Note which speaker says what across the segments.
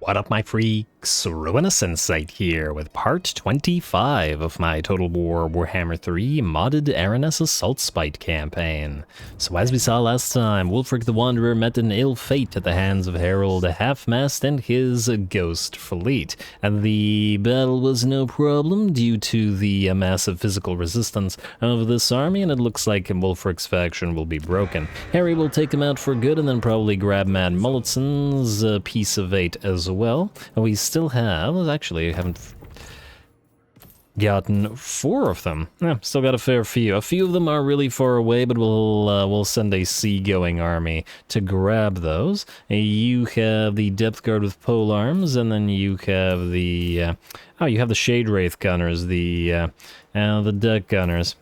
Speaker 1: What up, my freaks? Ruinous Insight here with part 25 of my Total War Warhammer 3 modded Aranessa Saltspite campaign. So as we saw last time, Wulfric the Wanderer met an ill fate at the hands of Harold Halfmast and his ghost fleet, and the battle was no problem due to the massive physical resistance of this army, and it looks like Wulfric's faction will be broken. Harry will take him out for good and then probably grab Mad Mulliton's piece of 8 as well. And we still have, actually, haven't gotten 4 of them. Still got a fair few. A few of them are really far away, but we'll send a sea-going army to grab those. You have the Depth Guard with pole arms, and then you have the you have the Shade Wraith gunners, the deck gunners.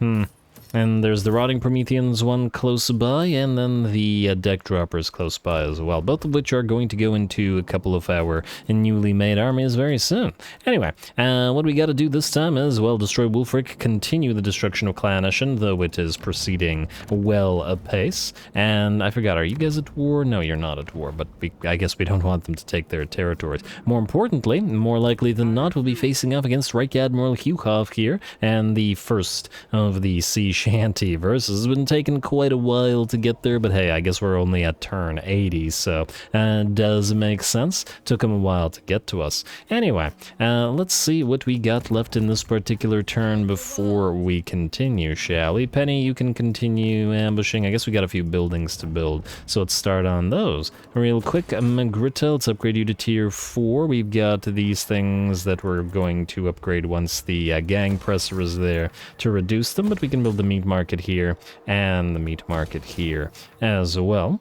Speaker 1: And there's the Rotting Prometheans one close by, and then the Deck Droppers close by as well, both of which are going to go into a couple of our newly made armies very soon. Anyway, what we gotta do this time is, well, destroy Wulfric, continue the destruction of Clan Ishin, though it is proceeding well apace. And I forgot, are you guys at war? No, you're not at war, but I guess we don't want them to take their territories. More importantly, more likely than not, we'll be facing off against Reich Admiral Hughoff here, and the first of the Sea Shanty versus has been taking quite a while to get there, but hey, I guess we're only at turn 80, so does make sense. Took him a while to get to us. Anyway, let's see what we got left in this particular turn before we continue, shall we? Penny, you can continue ambushing. I guess we got a few buildings to build, so let's start on those. Real quick, Magritta, let's upgrade you to tier 4. We've got these things that we're going to upgrade once the gang presser is there to reduce them, but we can build the meat market here and the meat market here as well.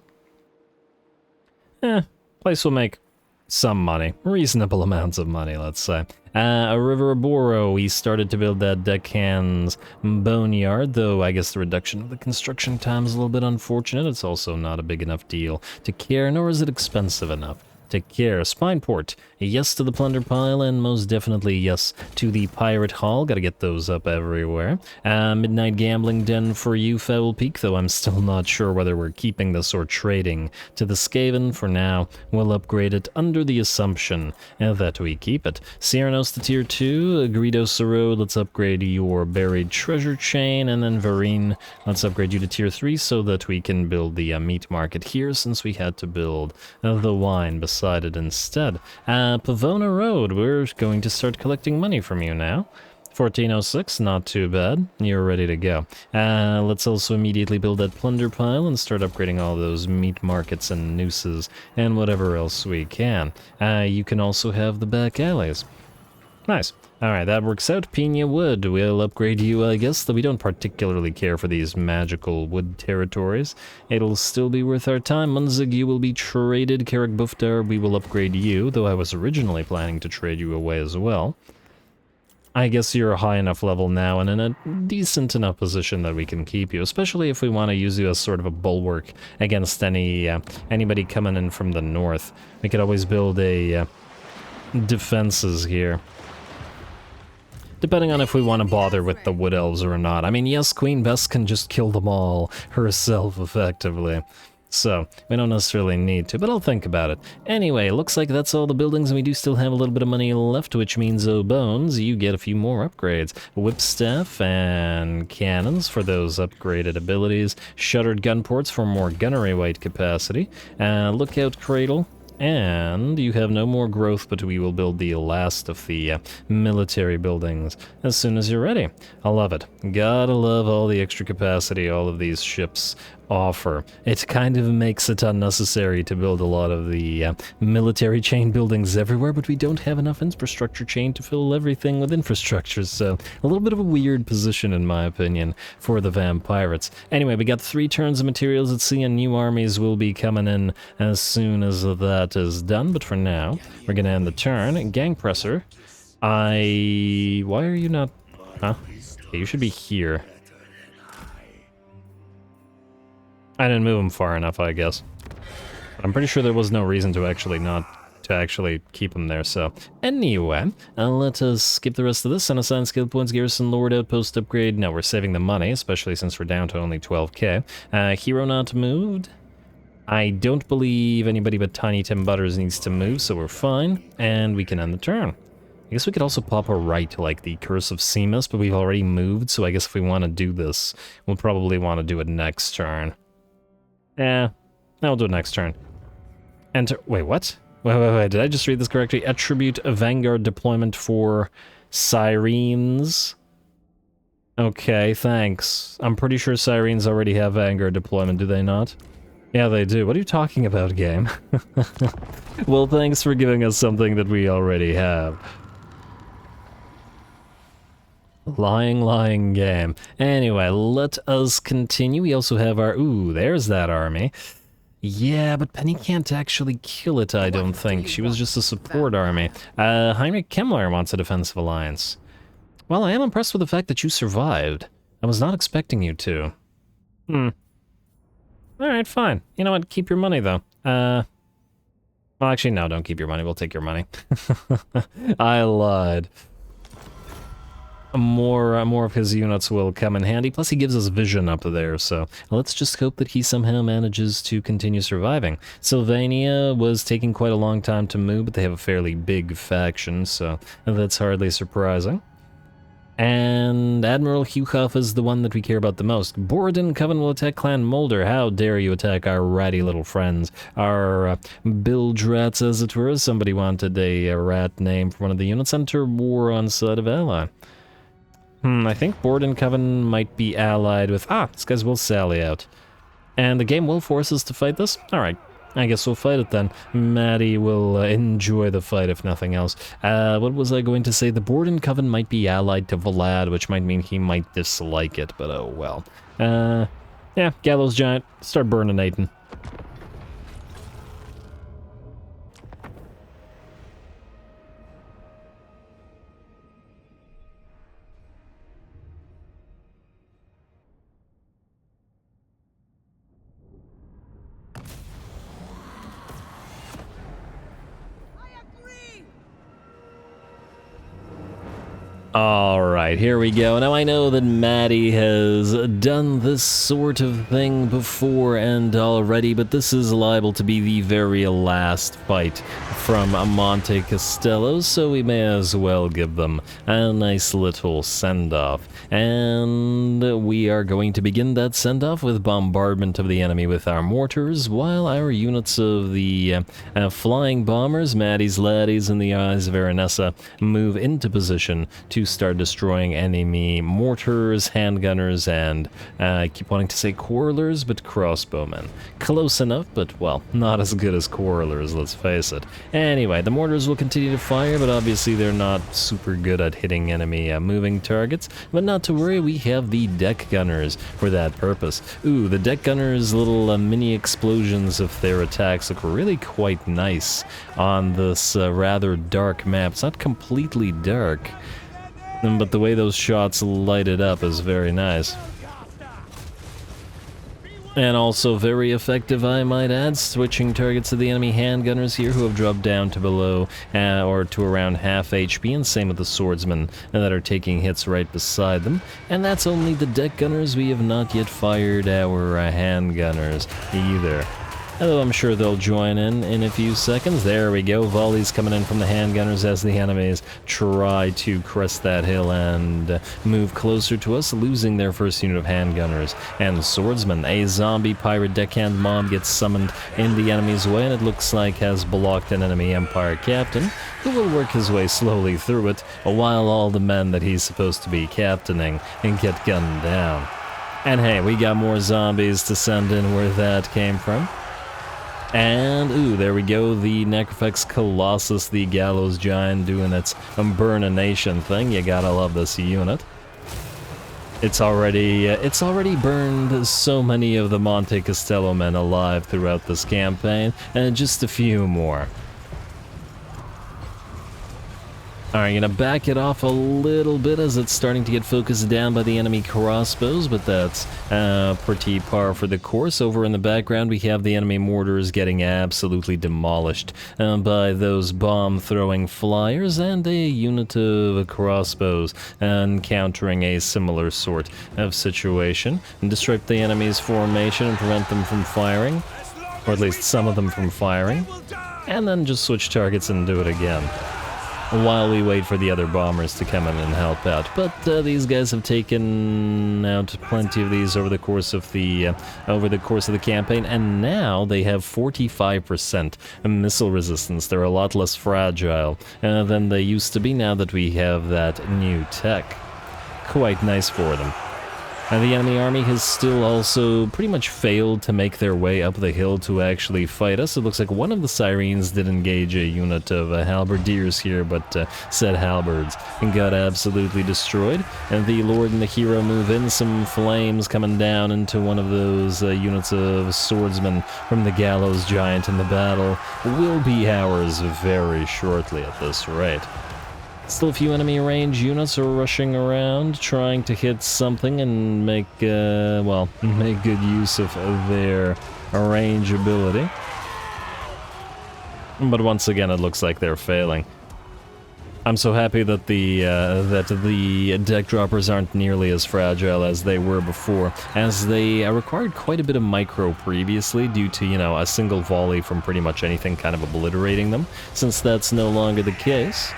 Speaker 1: Place will make some money, reasonable amounts of money, let's say. A River Boro, we started to build that deckhand's boneyard, though I guess the reduction of the construction time is a little bit unfortunate. It's also not a big enough deal to care, nor is it expensive enough to care. Spineport, yes to the plunder pile, and most definitely yes to the pirate hall. Gotta get those up everywhere. Midnight gambling den for you, Foul Peak, though I'm still not sure whether we're keeping this or trading to the Skaven. For now, we'll upgrade it under the assumption that we keep it. Cyrnos to tier 2, Greedos Road, let's upgrade your buried treasure chain, and then Varine, let's upgrade you to tier 3 so that we can build the meat market here, since we had to build the wine beside it instead. Pavona Road, we're going to start collecting money from you now. 1406, not too bad. You're ready to go. Let's also immediately build that plunder pile and start upgrading all those meat markets and nooses and whatever else we can. You can also have the back alleys. Nice. Alright, that works out. Pina Wood, we'll upgrade you, I guess, though we don't particularly care for these magical wood territories. It'll still be worth our time. Munzig, you will be traded. Carrick Buftar, we will upgrade you, though I was originally planning to trade you away as well. I guess you're a high enough level now and in a decent enough position that we can keep you, especially if we want to use you as sort of a bulwark against anybody coming in from the north. We could always build a defenses here, depending on if we want to bother with the Wood Elves or not. I mean, yes, Queen Bess can just kill them all herself, effectively. So, we don't necessarily need to, but I'll think about it. Anyway, looks like that's all the buildings, and we do still have a little bit of money left, which means, oh bones, you get a few more upgrades. Whipstaff and cannons for those upgraded abilities. Shuttered gun ports for more gunnery weight capacity. Lookout cradle. And you have no more growth, but we will build the last of the military buildings as soon as you're ready. I love it. Gotta love all the extra capacity all of these ships offer. It kind of makes it unnecessary to build a lot of the military chain buildings everywhere, but we don't have enough infrastructure chain to fill everything with infrastructure, so a little bit of a weird position, in my opinion, for the Vampirates. Anyway, we got 3 turns of materials at sea, and new armies will be coming in as soon as that is done, but for now, we're gonna end the turn. Gang Presser, why are you not... Huh? Okay, you should be here. I didn't move him far enough, I guess. But I'm pretty sure there was no reason to actually keep him there, so... Anyway, let us skip the rest of this. Unassigned skill points, garrison, lord, outpost upgrade. No, we're saving the money, especially since we're down to only 12k. Hero not moved. I don't believe anybody but Tiny Tim Butters needs to move, so we're fine, and we can end the turn. I guess we could also pop a right, like the Curse of Seamus, but we've already moved, so I guess if we want to do this, we'll probably want to do it next turn. I'll do it next turn. Enter. Wait, what? Wait, did I just read this correctly? Attribute a Vanguard deployment for Sirens. Okay, thanks. I'm pretty sure Sirens already have Vanguard deployment, do they not? Yeah, they do. What are you talking about, game? Well, thanks for giving us something that we already have. Lying game. Anyway, let us continue. We also have our... Ooh, there's that army. Yeah, but Penny can't actually kill it, I don't think. She was just a support army. Heinrich Kemmler wants a defensive alliance. Well, I am impressed with the fact that you survived. I was not expecting you to. Alright, fine. You know what? Keep your money, though. Well, actually, no, don't keep your money. We'll take your money. I lied. More of his units will come in handy. Plus, he gives us vision up there, so let's just hope that he somehow manages to continue surviving. Sylvania was taking quite a long time to move, but they have a fairly big faction, so that's hardly surprising. And Admiral Huhoff is the one that we care about the most. Borodin Coven will attack Clan Mulder. How dare you attack our ratty little friends. Our bilge rats, as it were. Somebody wanted a rat name for one of the units. Enter war on side of ally. I think Borodin Coven might be allied with... these guys will sally out. And the game will force us to fight this? Alright, I guess we'll fight it then. Maddie will enjoy the fight, if nothing else. What was I going to say? The Borodin Coven might be allied to Vlad, which might mean he might dislike it, but oh well. Yeah, Gallows Giant, start burninating. Alright, here we go. Now I know that Maddie has done this sort of thing before and already, but this is liable to be the very last fight from Monte Castello, so we may as well give them a nice little send-off. And we are going to begin that send-off with bombardment of the enemy with our mortars, while our units of the flying bombers, Maddie's laddies and the eyes of Aranessa, move into position to start destroying enemy mortars, handgunners, and I keep wanting to say quarrelers, but crossbowmen. Close enough, but, well, not as good as quarrelers, let's face it. Anyway, the mortars will continue to fire, but obviously they're not super good at hitting enemy moving targets. But not to worry, we have the deck gunners for that purpose. Ooh, the deck gunners' little mini explosions of their attacks look really quite nice on this rather dark map. It's not completely dark, but the way those shots light it up is very nice. And also very effective, I might add, switching targets to the enemy handgunners here who have dropped down to below or to around half HP, and same with the swordsmen that are taking hits right beside them. And that's only the deck gunners. We have not yet fired our handgunners either. Although I'm sure they'll join in a few seconds. There we go, volleys coming in from the handgunners as the enemies try to crest that hill and move closer to us, losing their first unit of handgunners. And swordsman, a zombie pirate deckhand mob gets summoned in the enemy's way, and it looks like has blocked an enemy Empire captain, who will work his way slowly through it, while all the men that he's supposed to be captaining get gunned down. And hey, we got more zombies to send in where that came from. And, ooh, there we go, the Necrofex Colossus, the Gallows Giant, doing its burnination thing. You gotta love this unit. It's already burned so many of the Monte Castello men alive throughout this campaign, and just a few more. Alright, gonna back it off a little bit as it's starting to get focused down by the enemy crossbows, but that's pretty par for the course. Over in the background, we have the enemy mortars getting absolutely demolished by those bomb-throwing flyers, and a unit of crossbows encountering a similar sort of situation. And disrupt the enemy's formation and prevent them from firing. or at least some of them from firing, and then just switch targets and do it again, while we wait for the other bombers to come in and help out. But these guys have taken out plenty of these over the course of the campaign, and now they have 45% missile resistance. They're a lot less fragile than they used to be now that we have that new tech. Quite nice for them. And the enemy army has still also pretty much failed to make their way up the hill to actually fight us. It looks like one of the Sirens did engage a unit of halberdiers here, but said halberds got absolutely destroyed. And the Lord and the Hero move in, some flames coming down into one of those units of swordsmen from the Gallows Giant, and the battle will be ours very shortly at this rate. Still a few enemy range units are rushing around, trying to hit something and make, make good use of their range ability. But once again, it looks like they're failing. I'm so happy that the deck droppers aren't nearly as fragile as they were before, as they required quite a bit of micro previously due to, you know, a single volley from pretty much anything kind of obliterating them. Since that's no longer the case,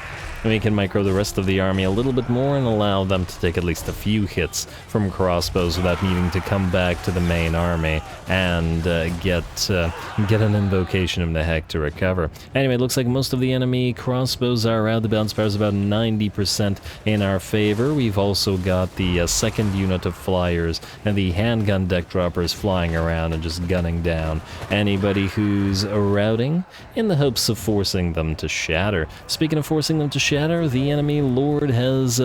Speaker 1: we can micro the rest of the army a little bit more and allow them to take at least a few hits from crossbows without needing to come back to the main army and get an invocation of the heck to recover. Anyway, it looks like most of the enemy crossbows are out. The bounce power is about 90% in our favor. We've also got the second unit of flyers and the handgun deck droppers flying around and just gunning down anybody who's routing in the hopes of forcing them to shatter. Speaking of forcing them to shatter, the enemy Lord has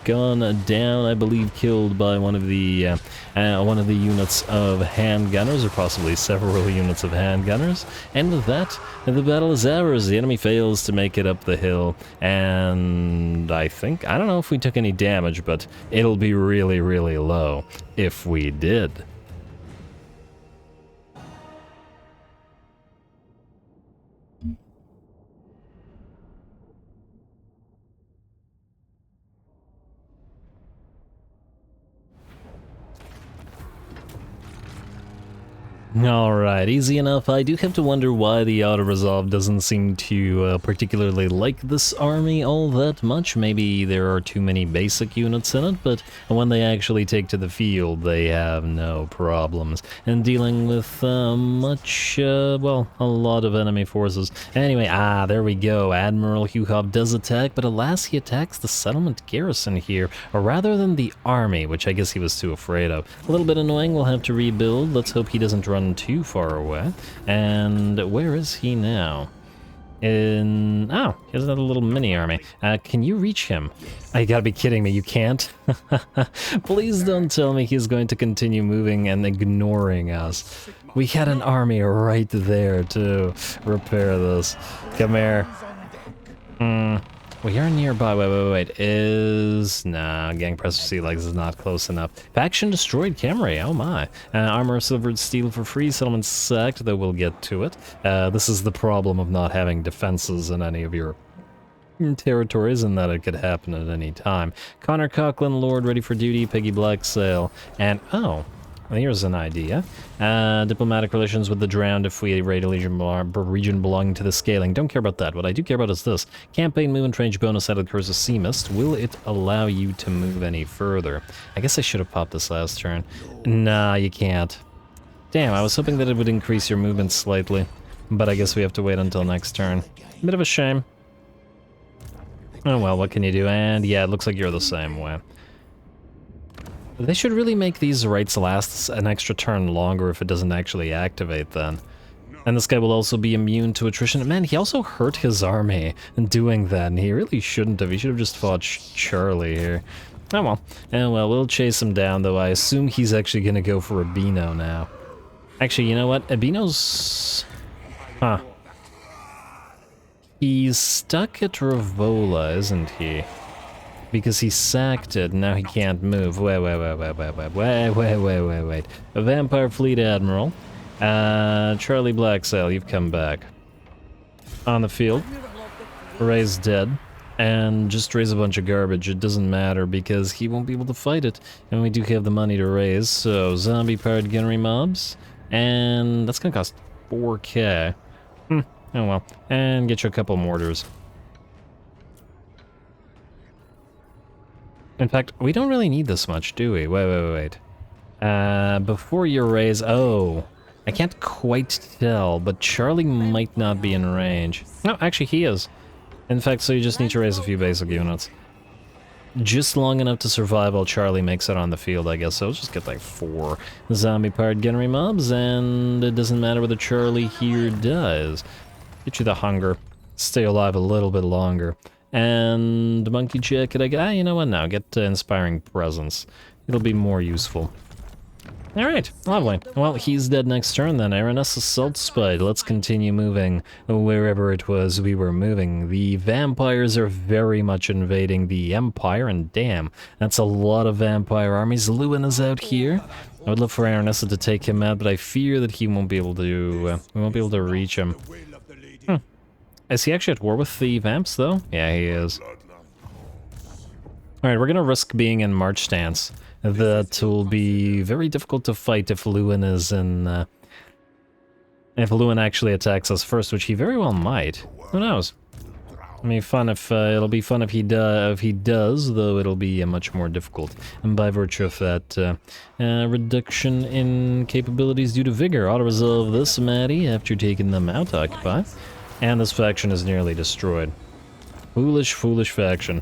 Speaker 1: gone down, I believe killed by one of the units of handgunners, or possibly several units of handgunners. And with that, the battle is ours. The enemy fails to make it up the hill, and I don't know if we took any damage, but it'll be really, really low if we did. Alright, easy enough. I do have to wonder why the auto-resolve doesn't seem to particularly like this army all that much. Maybe there are too many basic units in it, but when they actually take to the field, they have no problems in dealing with a lot of enemy forces. Anyway, there we go. Admiral Huhop does attack, but alas, he attacks the settlement garrison here, rather than the army, which I guess he was too afraid of. A little bit annoying, we'll have to rebuild. Let's hope he doesn't run too far away. And where is he now? He has another little mini army. Can you reach him? You gotta be kidding me, you can't? Please don't tell me he's going to continue moving and ignoring us. We had an army right there to repair this. Come here. We are nearby. Wait. Gang Presser Sea Legs is not close enough. Faction destroyed Camry. Oh my. Armor, silvered steel for free. Settlement sacked, though we'll get to it. This is the problem of not having defenses in any of your territories, and that it could happen at any time. Connor Coughlin, Lord, ready for duty. Peggy Blacksail. And, here's an idea. Diplomatic relations with the drowned if we raid a region belonging to the scaling. Don't care about that. What I do care about is this. Campaign movement range bonus out of the Curse of Sea Mist. Will it allow you to move any further? I guess I should have popped this last turn. Nah, you can't. Damn, I was hoping that it would increase your movement slightly. But I guess we have to wait until next turn. Bit of a shame. Oh well, what can you do? And yeah, it looks like you're the same way. They should really make these rights last an extra turn longer if it doesn't actually activate then. And this guy will also be immune to attrition. Man, he also hurt his army in doing that, and he really shouldn't have. He should have just fought Charlie here. Oh well, we'll chase him down, though I assume he's actually gonna go for Abino now. Actually, you know what? Abino's... He's stuck at Ravola, isn't he? Because he sacked it, and now he can't move. Wait. A Vampire Fleet Admiral. Charlie Blacksail, you've come back. On the field. Ray's dead. And just raise a bunch of garbage. It doesn't matter, because he won't be able to fight it. And we do have the money to raise, so zombie-powered gunnery mobs. And that's gonna cost 4K. Oh well. And get you a couple mortars. In fact, we don't really need this much, do we? Wait. Before you raise... Oh, I can't quite tell, but Charlie might not be in range. No, actually he is. In fact, so you just need to raise a few basic units. Just long enough to survive while Charlie makes it on the field, I guess. So let's just get like 4 zombie-powered gunnery mobs, and it doesn't matter whether Charlie here dies. Get you the hunger. Stay alive a little bit longer. And monkey jacket, you know what now? Get inspiring presence. It'll be more useful. Alright, lovely. Well, he's dead next turn then. Aranessa Saltspite. Let's continue moving wherever it was we were moving. The vampires are very much invading the Empire, and damn, that's a lot of vampire armies. Lewin is out here. I would love for Aranessa to take him out, but I fear that he won't be able to, we won't be able to reach him. Is he actually at war with the vamps, though? Yeah, he is. Alright, we're gonna risk being in March stance. That will be very difficult to fight if Lewin is in, if Lewin actually attacks us first, which he very well might. Who knows? I mean, it'll be fun if he does, though it'll be much more difficult. And by virtue of that, reduction in capabilities due to vigor. Auto-resolve this, Maddie, after taking them out, occupy. And this faction is nearly destroyed. Foolish, foolish faction.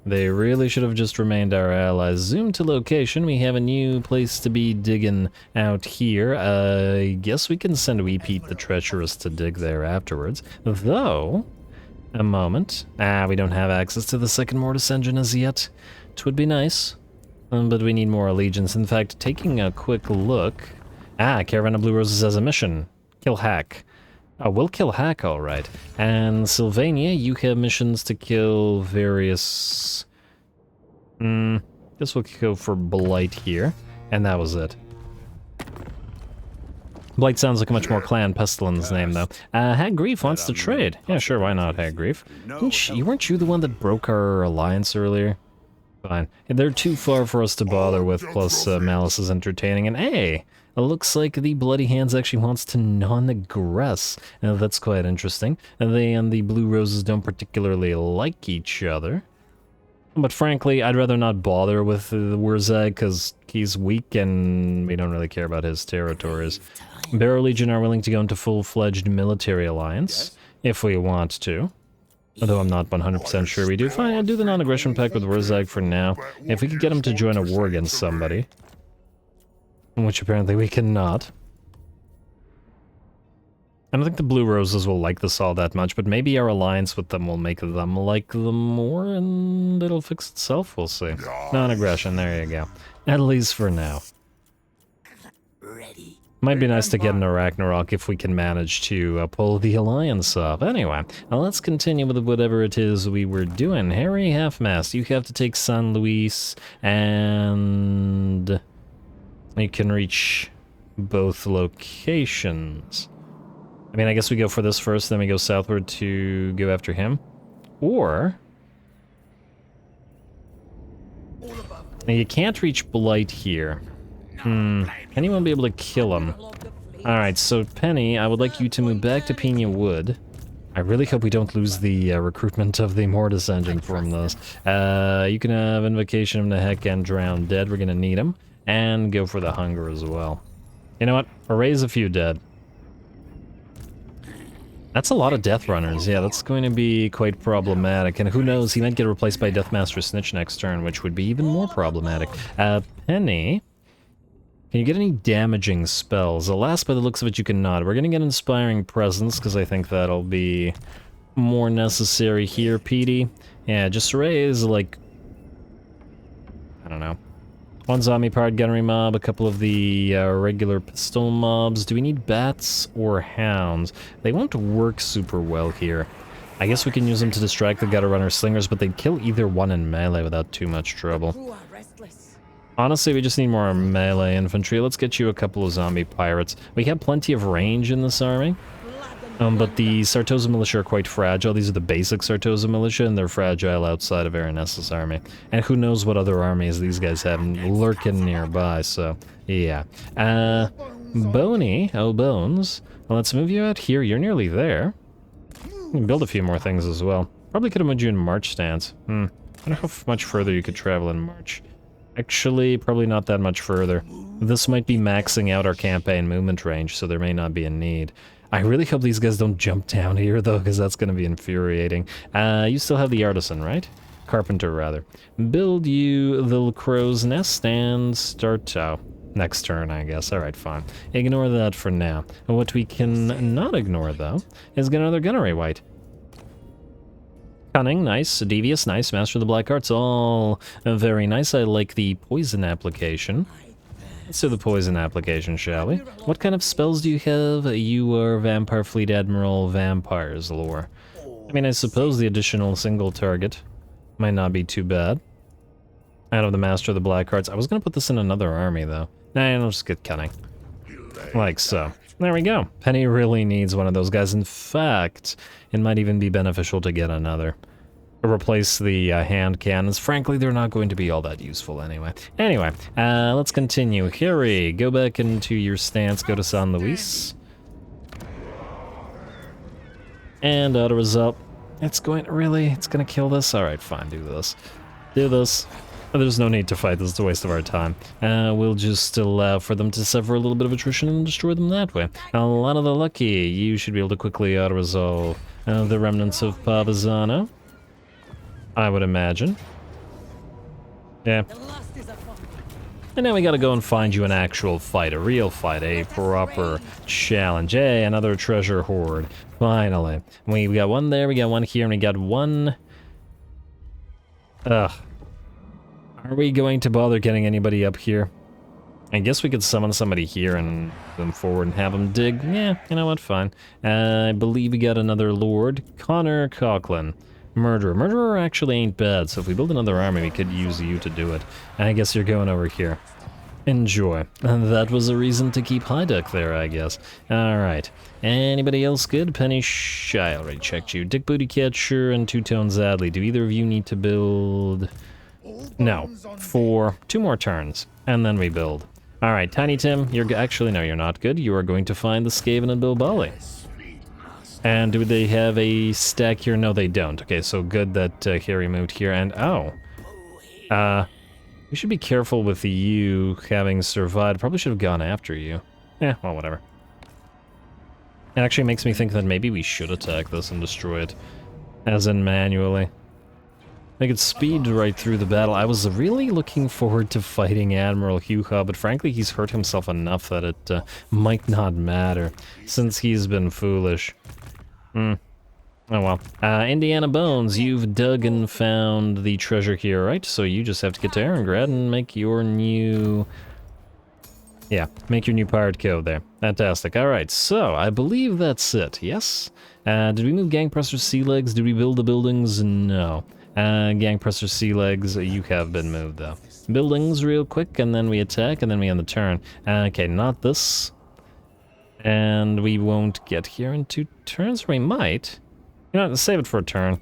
Speaker 1: They really should have just remained our allies. Zoom to location. We have a new place to be digging out here. I guess we can send Weepete the Treacherous to dig there afterwards. Though, a moment. We don't have access to the second Mortis engine as yet. It would be nice, but we need more allegiance. In fact, taking a quick look... Caravan of Blue Roses has a mission. Kill Hack. Oh, we'll kill Hack, alright. And Sylvania, you have missions to kill various... guess we'll go for Blight here. And that was it. Blight sounds like a much more Clan Pestilence name, though. Hag Grief wants to trade. Yeah, sure, why not, Hag Grief? Weren't you the one that broke our alliance earlier? Fine. They're too far for us to bother with, plus Malice is entertaining, and hey! It looks like the Bloody Hands actually wants to non-aggress. That's quite interesting. They and the Blue Roses don't particularly like each other. But frankly, I'd rather not bother with Wurzag, because he's weak and we don't really care about his territories. Barrow Legion are willing to go into full-fledged military alliance, if we want to. Although I'm not 100% sure we do. Fine, I'll do the non-aggression pact with Wurzag for now. If we could get him to join a war against somebody. Which apparently we cannot. I don't think the Blue Roses will like this all that much, but maybe our alliance with them will make them like them more, and it'll fix itself, we'll see. Non-aggression, there you go. At least for now. Might be nice to get into Ragnarok if we can manage to pull the alliance off. Anyway, now let's continue with whatever it is we were doing. Harry Half-Mast, you have to take San Luis, and... you can reach both locations. I mean, I guess we go for this first, then we go southward to go after him. Or... now you can't reach Blight here. Penny won't be able to kill him. Alright, so Penny, I would like you to move back to Pina Wood. I really hope we don't lose the recruitment of the Mortis engine from this. You can have Invocation of Nehek and Drown Dead, we're gonna need him. And go for the hunger as well. You know what? Erase a few dead. That's a lot of Death Runners. Yeah, that's going to be quite problematic. And who knows, he might get replaced by Deathmaster Snitch next turn, which would be even more problematic. Penny, can you get any damaging spells? Alas, by the looks of it, you cannot. We're going to get Inspiring Presence, because I think that'll be more necessary here, Petey. Yeah, just raise, like... I don't know. One zombie-powered gunnery mob, a couple of the regular pistol mobs. Do we need bats or hounds? They won't work super well here. I guess we can use them to distract the gutter runner slingers, but they'd kill either one in melee without too much trouble. Honestly, we just need more melee infantry. Let's get you a couple of zombie pirates. We have plenty of range in this army. But the Sartosa militia are quite fragile. These are the basic Sartosa militia, and they're fragile outside of Aranessa's army. And who knows what other armies these guys have lurking nearby, so yeah. Boney, oh bones. Well, let's move you out here. You're nearly there. You can build a few more things as well. Probably could have moved you in March stance. I don't know how much further you could travel in March. Actually, probably not that much further. This might be maxing out our campaign movement range, so there may not be a need. I really hope these guys don't jump down here, though, because that's going to be infuriating. You still have the artisan, right? Carpenter, rather. Build you the crow's nest and start... Oh, next turn, I guess. Alright, fine. Ignore that for now. What we can not ignore, though, is get another gunnery white. Cunning, nice. Devious, nice. Master of the Black Arts, all very nice. I like the poison application. Let's do the poison application, shall we? What kind of spells do you have? You are Vampire Fleet Admiral Vampires lore. I mean, I suppose the additional single target might not be too bad. Out of the Master of the Black Arts. I was going to put this in another army, though. Nah, I'll just get Cunning. Like so. There we go. Penny really needs one of those guys. In fact, it might even be beneficial to get another. Replace the hand cannons. Frankly, they're not going to be all that useful anyway. Anyway, let's continue. Harry, go back into your stance. Go to San Luis. And auto result. It's going... Really? It's going to kill this? Alright, fine. Do this. Do this. There's no need to fight. This is a waste of our time. We'll just allow for them to suffer a little bit of attrition and destroy them that way. A lot of the lucky. You should be able to quickly auto-resolve the remnants of Pavizano. I would imagine. Yeah. And now we gotta go and find you an actual fight, a real fight, a proper challenge. Hey, another treasure hoard. Finally. We got one there, we got one here, and we got one... Ugh. Are we going to bother getting anybody up here? I guess we could summon somebody here and move them forward and have them dig. Yeah, you know what, fine. I believe we got another lord. Connor Coughlin. Murderer. Murderer actually ain't bad, so if we build another army, we could use you to do it. I guess you're going over here. Enjoy. And that was a reason to keep Hyduck there, I guess. Alright. Anybody else good? Penny I already checked you. Dick Booty Catcher and Two-Tone Zadley. Do either of you need to build... No. For 2 more turns. And then we build. Alright, Tiny Tim, you're... Actually, no, you're not good. You are going to find the Skaven and Bilbali. And do they have a stack here? No, they don't. Okay, so good that Harry moved here. And, oh. We should be careful with you having survived. Probably should have gone after you. Yeah, well, whatever. It actually makes me think that maybe we should attack this and destroy it. As in manually. They could speed right through the battle. I was really looking forward to fighting Admiral Huha, but frankly he's hurt himself enough that it might not matter, since he's been foolish. Oh well. Indiana Bones, you've dug and found the treasure here, right? So you just have to get to Erengrad and make your new... Yeah, make your new pirate code there. Fantastic. Alright, so I believe that's it, yes? Did we move Gangpresser Sea Legs? Did we build the buildings? No. Gangpresser Sea Legs, you have been moved though. Buildings real quick, and then we attack, and then we end the turn. Okay, not this. And we won't get here in 2 turns, or we might. You know, let's save it for a turn.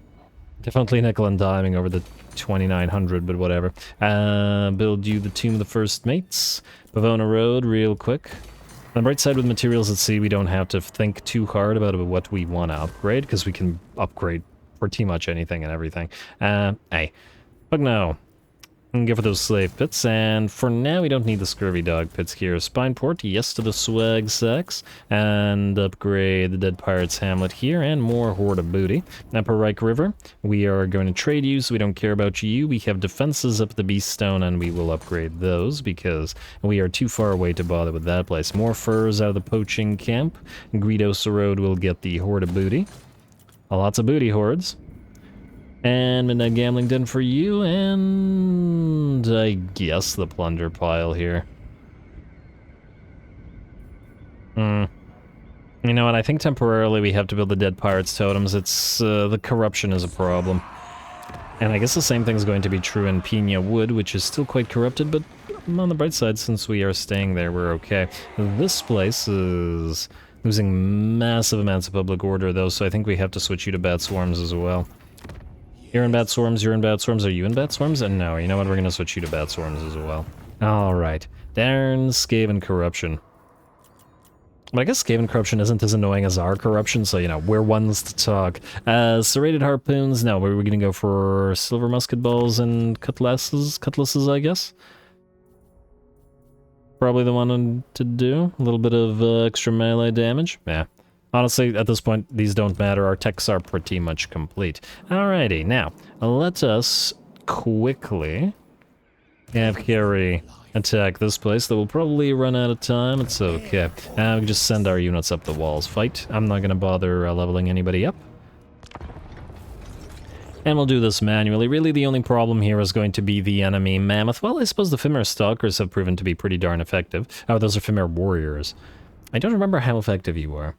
Speaker 1: Definitely nickel and diming over the 2900, but whatever. Build you the Tomb of the First Mates. Pavona Road, real quick. On the bright side with materials at sea, we don't have to think too hard about what we want to upgrade, because we can upgrade pretty much anything and everything. Hey. Fuck no. Go for those slave pits, and for now we don't need the scurvy dog pits here. Spineport, yes to the swag sacks, and upgrade the Dead Pirates Hamlet here, and more Horde of booty. Upper Reich River, we are going to trade you, so we don't care about you. We have defenses up the Beast Stone, and we will upgrade those, because we are too far away to bother with that place. More furs out of the poaching camp. Greedosa Road will get the Horde of booty. Lots of booty hordes. And Midnight Gambling Den for you, and I guess the plunder pile here. You know what, I think temporarily we have to build the Dead Pirates totems. It's, the corruption is a problem. And I guess the same thing's going to be true in Pina Wood, which is still quite corrupted, but on the bright side, since we are staying there, we're okay. This place is losing massive amounts of public order, though, so I think we have to switch you to Bat Swarms as well. You're in Bat Swarms, you're in Bat Swarms, are you in Bat Swarms? And no, you know what, we're gonna switch you to Bat Swarms as well. Alright, darn Skaven corruption. But I guess Skaven corruption isn't as annoying as our corruption, so, you know, we're ones to talk. Serrated harpoons, no, we're gonna go for silver musket balls and cutlasses, I guess. Probably the one to do. A little bit of extra melee damage. Yeah. Honestly, at this point, these don't matter. Our techs are pretty much complete. Alrighty, now, let us quickly have Carrie attack this place. That will probably run out of time. It's okay. We can just send our units up the walls. Fight. I'm not going to bother leveling anybody up. And we'll do this manually. Really, the only problem here is going to be the enemy mammoth. Well, I suppose the Fimir Stalkers have proven to be pretty darn effective. Oh, those are Fimir Warriors. I don't remember how effective you are.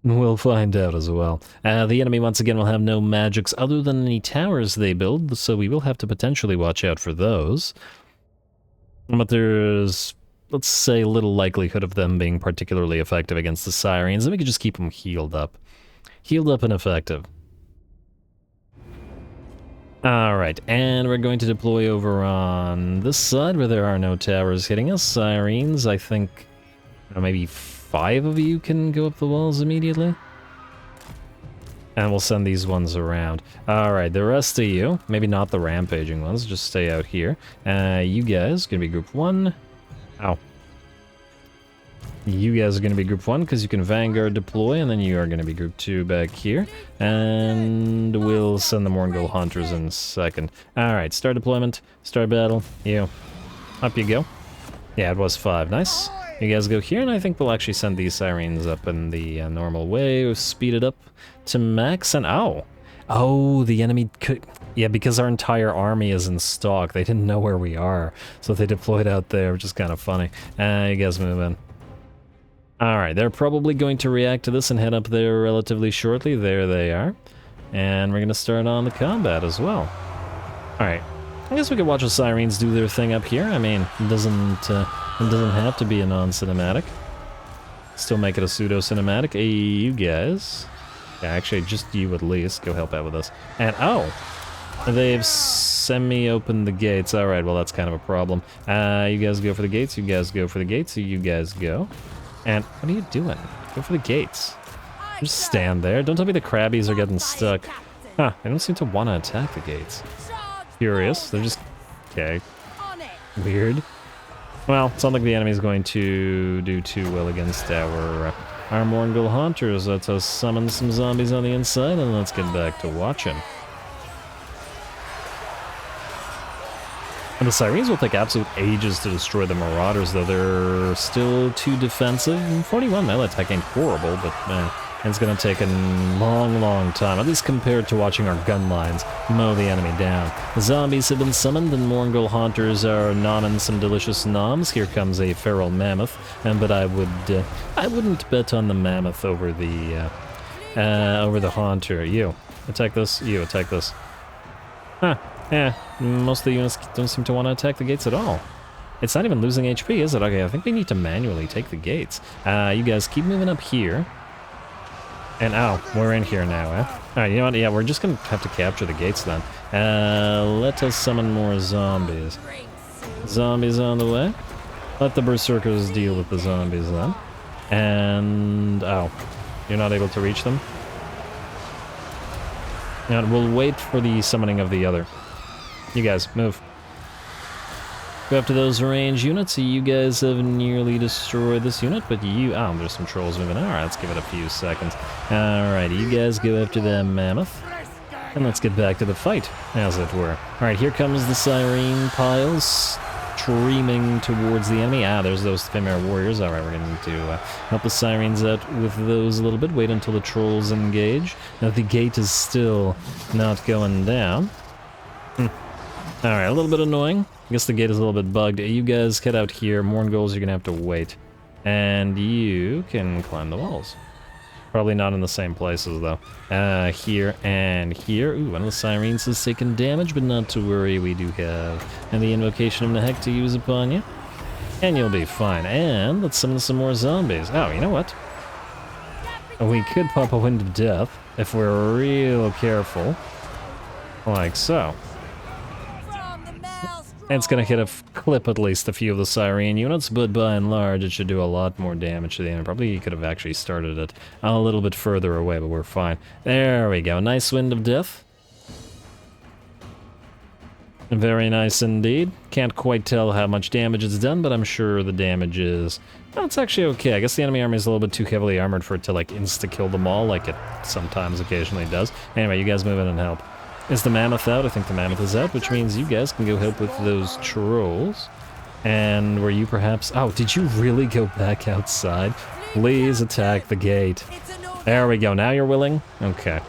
Speaker 1: We'll find out as well. The enemy, once again, will have no magics other than any towers they build, so we will have to potentially watch out for those. But there's, let's say, little likelihood of them being particularly effective against the Sirens, and we could just keep them healed up. Healed up and effective. Alright, and we're going to deploy over on this side where there are no towers hitting us. Sirens, I think, maybe 5 of you can go up the walls immediately. And we'll send these ones around. Alright, the rest of you, maybe not the rampaging ones, just stay out here. You guys, gonna be group 1. Ow. You guys are going to be group 1 because you can Vanguard deploy, and then you are going to be group 2 back here. And we'll send the Morngul Hunters in second. Alright, start deployment, start battle, you. Up you go. Yeah, it was 5, nice. You guys go here, and I think we'll actually send these Sirens up in the normal way. We'll speed it up to max, and oh! Oh, the enemy could... Yeah, because our entire army is in stock, they didn't know where we are. So they deployed out there, which is kind of funny. You guys move in. Alright, they're probably going to react to this and head up there relatively shortly. There they are. And we're going to start on the combat as well. Alright, I guess we could watch the Sirens do their thing up here. I mean, it doesn't have to be a non-cinematic. Still make it a pseudo-cinematic. Hey, you guys. Yeah, actually, just you at least. Go help out with us. And, oh! They've semi-opened the gates. Alright, well, that's kind of a problem. You guys go for the gates. You guys go for the gates. You guys go. And what are you doing? Go for the gates. Just stand there. Don't tell me the crabbies are getting stuck. Huh, they don't seem to want to attack the gates. Curious. They're just... Okay. Weird. Well, it's not like the enemy's going to do too well against our Morngul Hunters. Let's summon some zombies on the inside, and let's get back to watching. And the Sirens will take absolute ages to destroy the Marauders, though they're still too defensive. 41 melee attack ain't horrible, but man, it's gonna take a long, long time, at least compared to watching our gun lines mow the enemy down. The zombies have been summoned, and Morngul Hunters are nomming some delicious noms. Here comes a feral mammoth, but I wouldn't bet on the mammoth over the Haunter. You attack this. You attack this. Huh. Yeah, most of the units don't seem to want to attack the gates at all. It's not even losing HP, is it? Okay, I think we need to manually take the gates. You guys keep moving up here. And, oh, we're in here now, eh? Alright, you know what? Yeah, we're just gonna have to capture the gates then. Let us summon more zombies. Zombies on the way. Let the Berserkers deal with the zombies then. And, oh, you're not able to reach them? And we'll wait for the summoning of the other. You guys, move. Go up to those range units. You guys have nearly destroyed this unit, but you... Oh, there's some trolls moving. Alright, let's give it a few seconds. Alright, you guys go after that mammoth. And let's get back to the fight, as it were. Alright, here comes the Siren piles streaming towards the enemy. There's those Fimir Warriors. Alright, we're going to need to help the Sirens out with those a little bit. Wait until the trolls engage. Now, the gate is still not going down. Alright, a little bit annoying. I guess the gate is a little bit bugged. You guys head out here. Morngul's, you're gonna have to wait. And you can climb the walls. Probably not in the same places, though. Here and here. Ooh, one of the Sirens has taken damage, but not to worry. We do have the Invocation of Nehek to use upon you. And you'll be fine. And let's summon some more zombies. Oh, you know what? We could pop a Wind of Death if we're real careful. Like so. It's gonna hit a clip at least a few of the Cyrene units, but by and large it should do a lot more damage to the enemy. Probably could have actually started it a little bit further away, but we're fine. There we go, nice Wind of Death. Very nice indeed. Can't quite tell how much damage it's done, but I'm sure the damage is... well, it's actually okay. I guess the enemy army is a little bit too heavily armored for it to like insta-kill them all like it sometimes occasionally does. Anyway, you guys move in and help. Is the mammoth out? I think the mammoth is out, which means you guys can go help with those trolls. And were you perhaps... oh, did you really go back outside? Please attack the gate. There we go, now you're willing? Okay.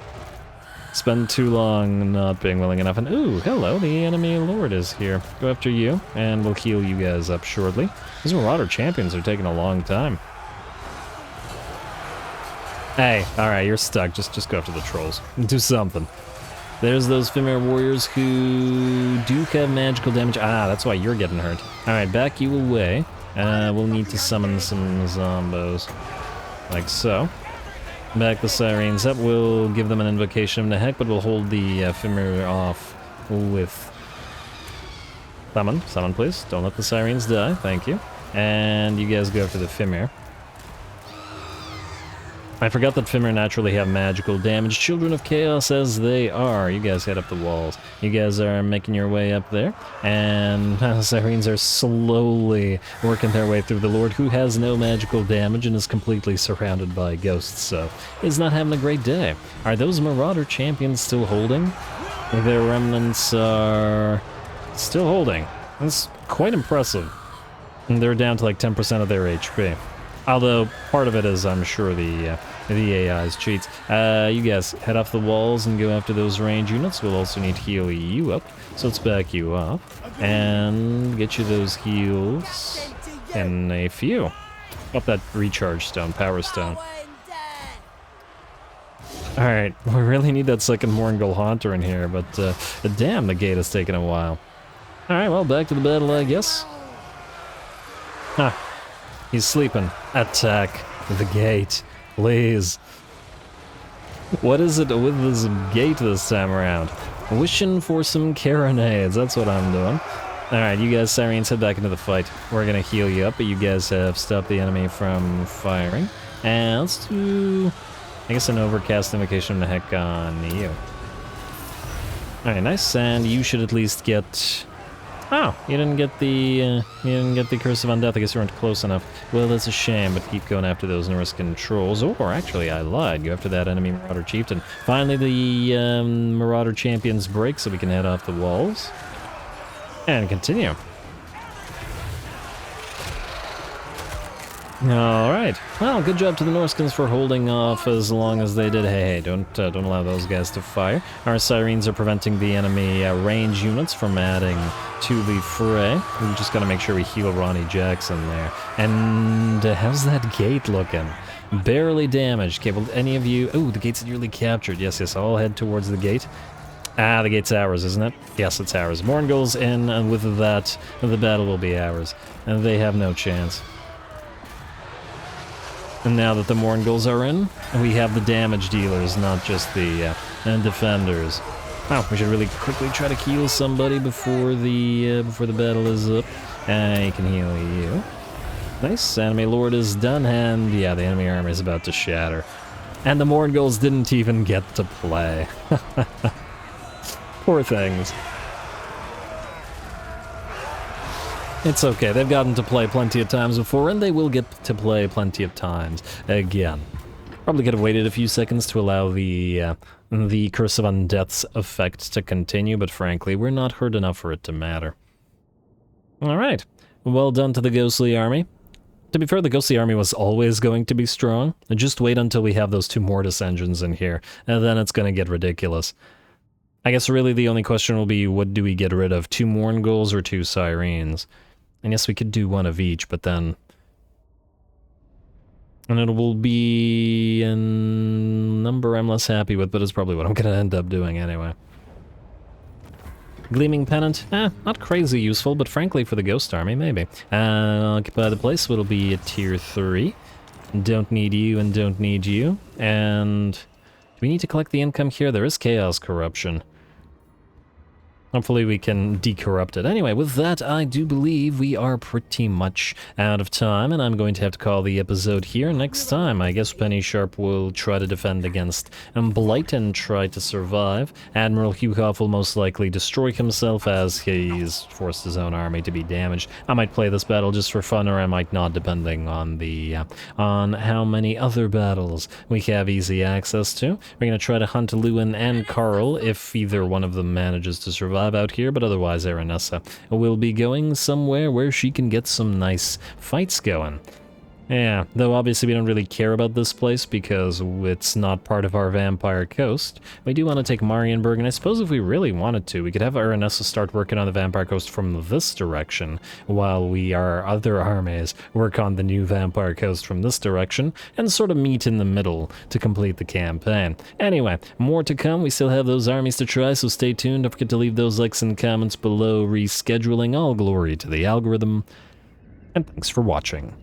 Speaker 1: Spend too long not being willing enough. And ooh, hello, the enemy lord is here. Go after you, and we'll heal you guys up shortly. These Marauder champions are taking a long time. Hey, alright, you're stuck. Just go after the trolls. Do something. There's those Female warriors who do have magical damage. Ah, that's why you're getting hurt. Alright, back you away. We'll need to summon some zombos. Like so. Back the Sirens up. We'll give them an invocation of Nehek, but we'll hold the Female off with... summon. Summon, please. Don't let the Sirens die. Thank you. And you guys go after the Female. I forgot that Femmer naturally have magical damage. Children of Chaos as they are. You guys head up the walls. You guys are making your way up there. And Sirens are slowly working their way through the Lord, who has no magical damage and is completely surrounded by ghosts, so is not having a great day. Are those Marauder champions still holding? Their remnants are still holding. That's quite impressive. And they're down to like 10% of their HP. Although, part of it is, I'm sure, the AI's cheats. You guys head off the walls and go after those range units. We'll also need to heal you up, so let's back you up and get you those heals in a few. Up that recharge stone, power stone. Alright, we really need that second Morngul Haunter in here, but damn, the gate has taken a while. Alright, well, back to the battle, I guess. Huh. He's sleeping. Attack the gate, please. What is it with this gate this time around? Wishing for some carronades, that's what I'm doing. Alright, you guys, Sirens, head back into the fight. We're gonna heal you up, but you guys have stopped the enemy from firing. And let's do, I guess, an overcast invocation of the heck on you. Alright, nice, and you should at least get... oh, you didn't get the Curse of Undeath. I guess you weren't close enough. Well, that's a shame, but keep going after those Norscan trolls. Or, actually, I lied. Go after that enemy Marauder Chieftain. Finally, the Marauder champions break, so we can head off the walls. And continue. Alright. Well, good job to the Norscans for holding off as long as they did. Hey, don't allow those guys to fire. Our Sirens are preventing the enemy range units from adding to the fray. We just gotta make sure we heal Ronnie Jackson there. And how's that gate looking? Barely damaged. Okay, well, any of you... oh, the gate's nearly captured. Yes, I'll head towards the gate. Ah, the gate's ours, isn't it? Yes, it's ours. Morngul's in, and with that, the battle will be ours. And they have no chance. And now that the Morngul's are in, we have the damage dealers, not just the defenders. Wow, we should really quickly try to heal somebody before the battle is up. He can heal you. Nice, enemy lord is done, and yeah, the enemy army is about to shatter. And the Morngul's didn't even get to play. Poor things. It's okay, they've gotten to play plenty of times before, and they will get to play plenty of times again. Probably could have waited a few seconds to allow the Curse of Undeath's effect to continue, but frankly, we're not hurt enough for it to matter. Alright, well done to the Ghostly Army. To be fair, the Ghostly Army was always going to be strong. Just wait until we have those two Mortis engines in here, and then it's going to get ridiculous. I guess really the only question will be, what do we get rid of? 2 Morngul's or 2 Sirens? And yes, we could do one of each, but then... and it will be a number I'm less happy with, but it's probably what I'm going to end up doing anyway. Gleaming Pennant? Not crazy useful, but frankly for the Ghost Army, maybe. Occupy the place, so it'll be a tier 3. Don't need you and don't need you. And... do we need to collect the income here? There is Chaos Corruption. Hopefully we can decorrupt it. Anyway, with that, I do believe we are pretty much out of time, and I'm going to have to call the episode here. Next time, I guess Penny Sharp will try to defend against Blight and try to survive. Admiral Hugoff will most likely destroy himself as he's forced his own army to be damaged. I might play this battle just for fun, or I might not, depending on the on how many other battles we have easy access to. We're going to try to hunt Lewin and Carl if either one of them manages to survive out here, but otherwise Aranessa will be going somewhere where she can get some nice fights going. Yeah, though obviously we don't really care about this place because it's not part of our vampire coast. We do want to take Marienburg, and I suppose if we really wanted to, we could have Aranessa start working on the vampire coast from this direction, while our other armies work on the new vampire coast from this direction, and sort of meet in the middle to complete the campaign. Anyway, more to come. We still have those armies to try, so stay tuned. Don't forget to leave those likes and comments below. Rescheduling. All glory to the algorithm, and thanks for watching.